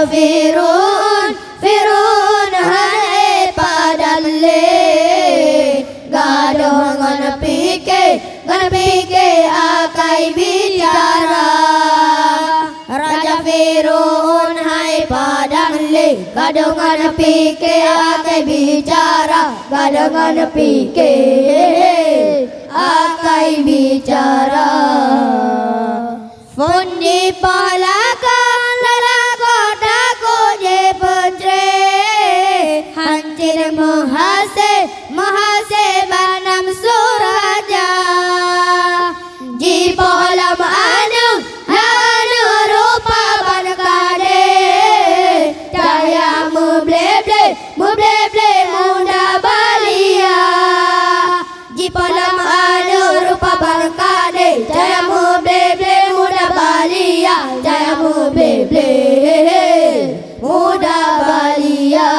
Firun, Firun hai padan le gaduh ngan pike akai bicara Raja Firun hai padan le gaduh ngan pike akai bicara gaduh ngan pike akai bicara Fundi palaka lalakota ko je putre hancur mahase banam suraja ji polam anu rupa bankade daya mubleble muda balia ji polam anu rupa bankade daya mubleble muda balia daya mubleble muda balia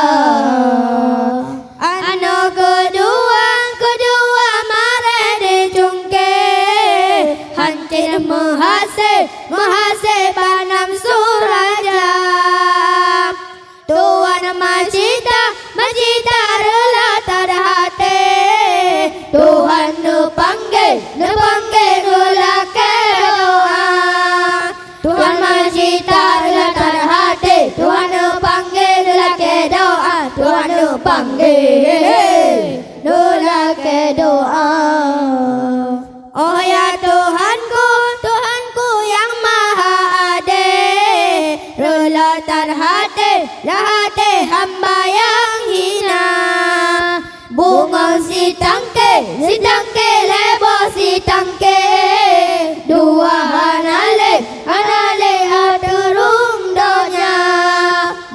anu kedua mare di cungke hancur mahase banam suraja tuan macita rela terhati Tuhan nu panggil gula ke doa Tuhan macita rela terhati Tuhan nu panggil gula ke doa Tuhan nu panggil gula ke doa Oh ya Tuhanku yang maha adil rela terhati hamba yang hina bunga si tangke lebo si tangke dua hanale aturung donya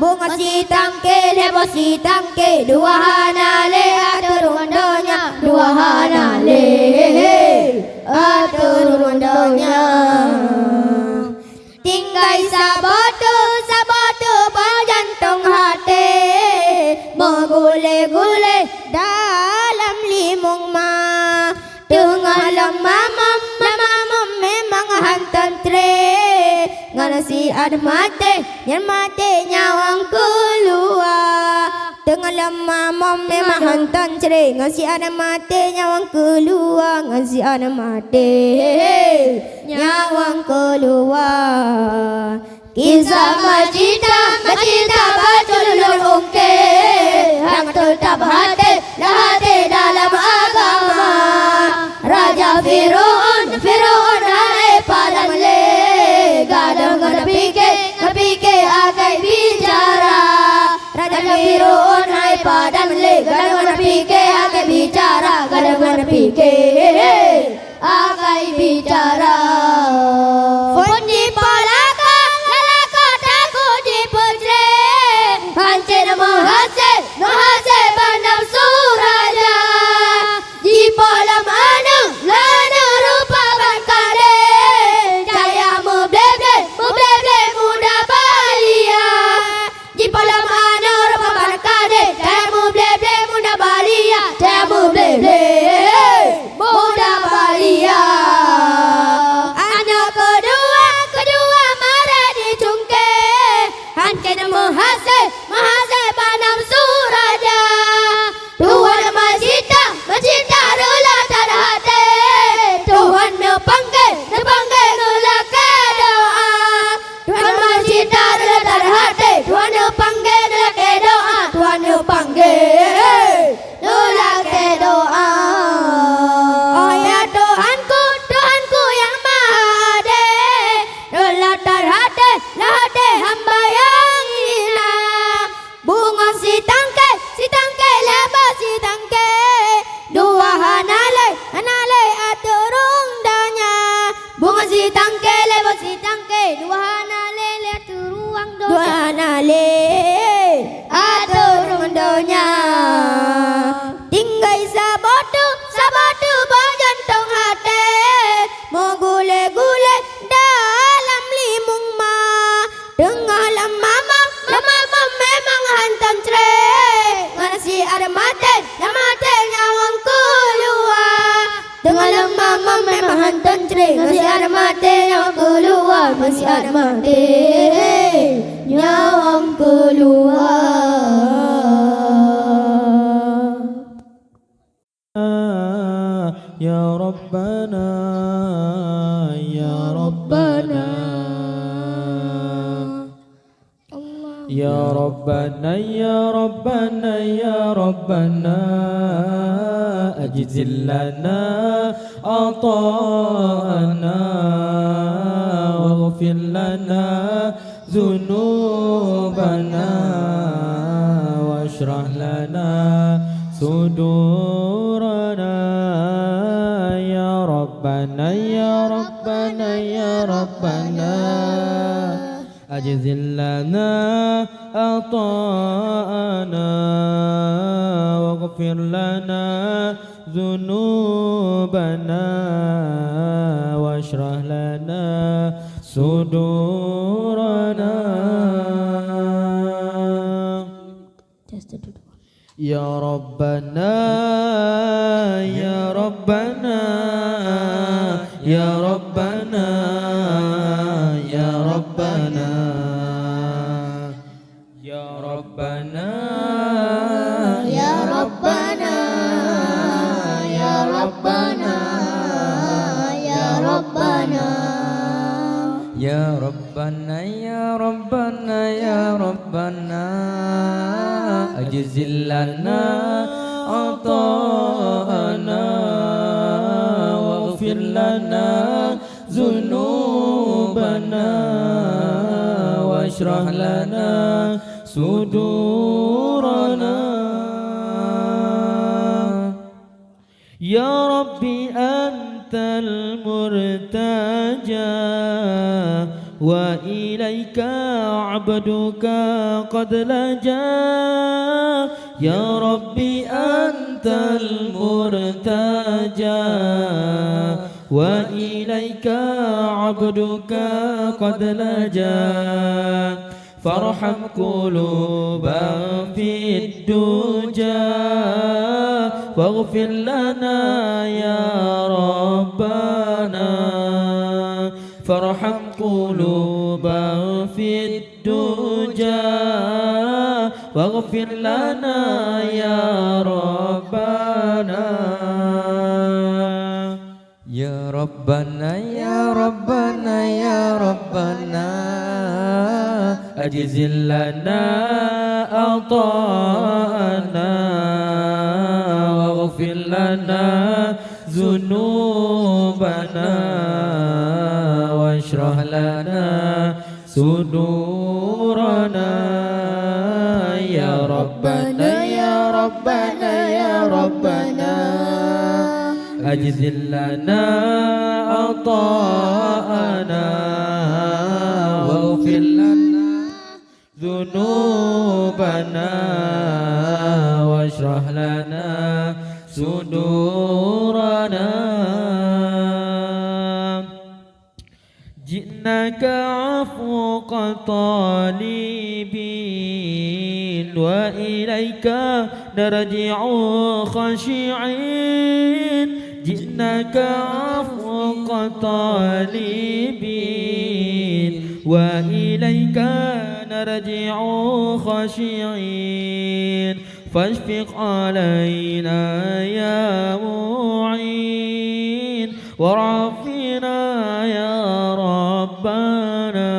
bunga si tangke lebo si tangke dua hanale aturung donya dua hanale aturung donya tinggai sabatu jantung hati menggule-gule dalam limung ma tengah lemam memang hantan tre ngana si ada mate nyawang keluar tengah lemam memang hantan tre ngana si ada mate nyawang keluar ngana si ada mate nyawang keluar Kisah macita betul ungke yang tetap hati dalam agama Raja Firun hai padam le gadang gana pike akai bicara Raja Firun hai padam le gadang gana pike akai bicara gadang gana pike akai bicara Fundi palaka hancur mahase banam suraja di polam anu rupa bankade jaya mubleble muda balia di polam anu rupa bankade jaya mubleble muda balia jaya mubleble muda balia anu kedua mare di cungke hancur mahase banam suraja Tuhan macita rela terhati Tuhan nu panggil gula ke doa Tuhan macita rela terhati Tuhan nu panggil gula ke doa Tuhan nu panggil gula ke doa Oh ya Tuhanku yang maha adil rela terhati hamba yang hina bunga si tangke lebo si tangke dua hanale aturung donya bunga si tangke lebo si tangke dua hanale aturung donya dua hanale aturung donya tinggai sabatu berjantung hati menggule-gule dalam limung ma tengah lemam memang hantam tre ngana si ada mate nyawang keluar tengah lemam memang hantam tre ngana si ada mate nyawang keluar masih ada mate nyawa yang keluar. Ya Rabbana, Ya Rabbana, Ya Rabbana, Ya Rabbana, Ya Rabbana, ajzil lana ata'ana waghfir lana dhunubana washrah lana sudurana. Ya Rabbana, Ya Rabbana, Ya Rabbana, ajzil lana ata'ana waghfir lana dhunubana washrah lana sudurana. Ya Rabbana, Ya Rabbana, Ya Rabbana, Ya Rabbana, Ya Rabbana, Ya Rabbana, Ya Rabbana, Ya Rabbana, Ya Rabbana, Ya Rabbana, Ya Rabbana, ajzil lana ata'ana waghfir lana dhunubana washrah lana sudurana. Ya Rabbi antal murtaja wa ilaika abduka qad laja. Ya Rabbi antal murtaja wa ilaika abduka qad laja. Farham quluban fid duja waghfir lana ya Rabbana. Farham quluban fid duja waghfir lana ya Rabbana. Ya Rabbana, Ya Rabbana, Ya Rabbana, ajzil lana ata'ana waghfir lana dhunubana washrah lana sudurana. Ya Rabbana, Ya Rabbana, Ya Rabbana, ajzil lana ata'ana waghfir lana dhunubana washrah lana sudurana. Ji'naka afuqa talibin wa ilaika narji'u khashi'in. Ji'naka afuqa talibin wa ilaika narji'u khashi'in. Fashfiq alayna ya mu'in warafina ya Rabbana.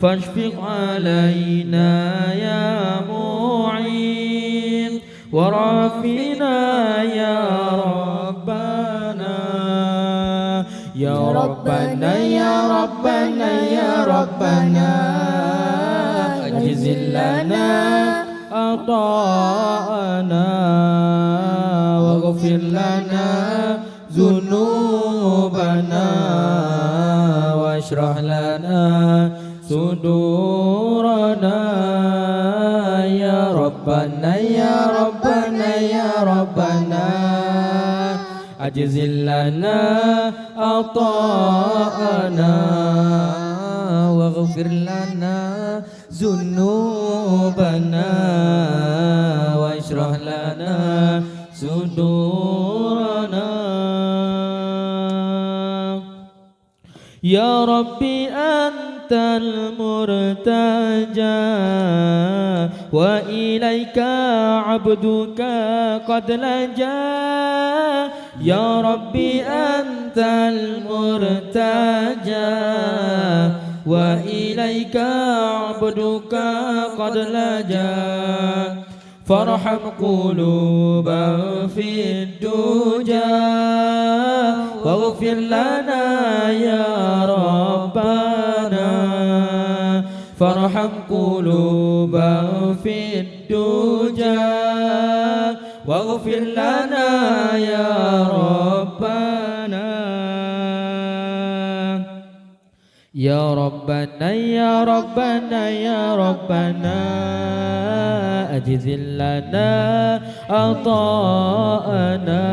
Fashfiq alayna ya mu'in warafina ya Rabbana. Ya Rabbana, Ya Rabbana, Ya Rabbana, ajzil lana ata'ana waghfir lana dhunubana washrah lana sudurana. Ya Rabbana, Ya Rabbana, Ya Rabbana, ajzil lana ata'ana waghfir lana dhunubana washrah lana sudurana. Ya Rabbi anta أنت المرتجى وإليك عبدك قد لجا يا ربي أنت المرتجى وإليك عبدك قد لجا فارحم قلوبا في الدجى واغفر لنا يا ربنا فارحم قلوبا في الدجى واغفر لنا يا ربنا يا ربنا يا ربنا يا ربنا أجزل لنا عطاءنا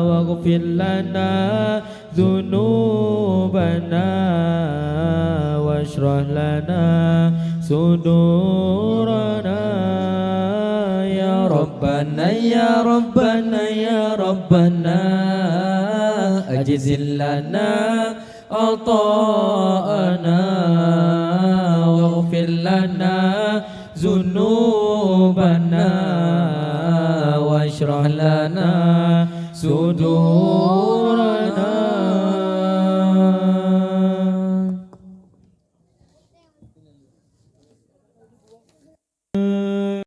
واغفر لنا ذنوبنا واشرح لنا صدورنا يا ربنا يا ربنا يا ربنا أجزل لنا عطاءنا واغفر لنا ذنوبنا واشرح لنا صدورنا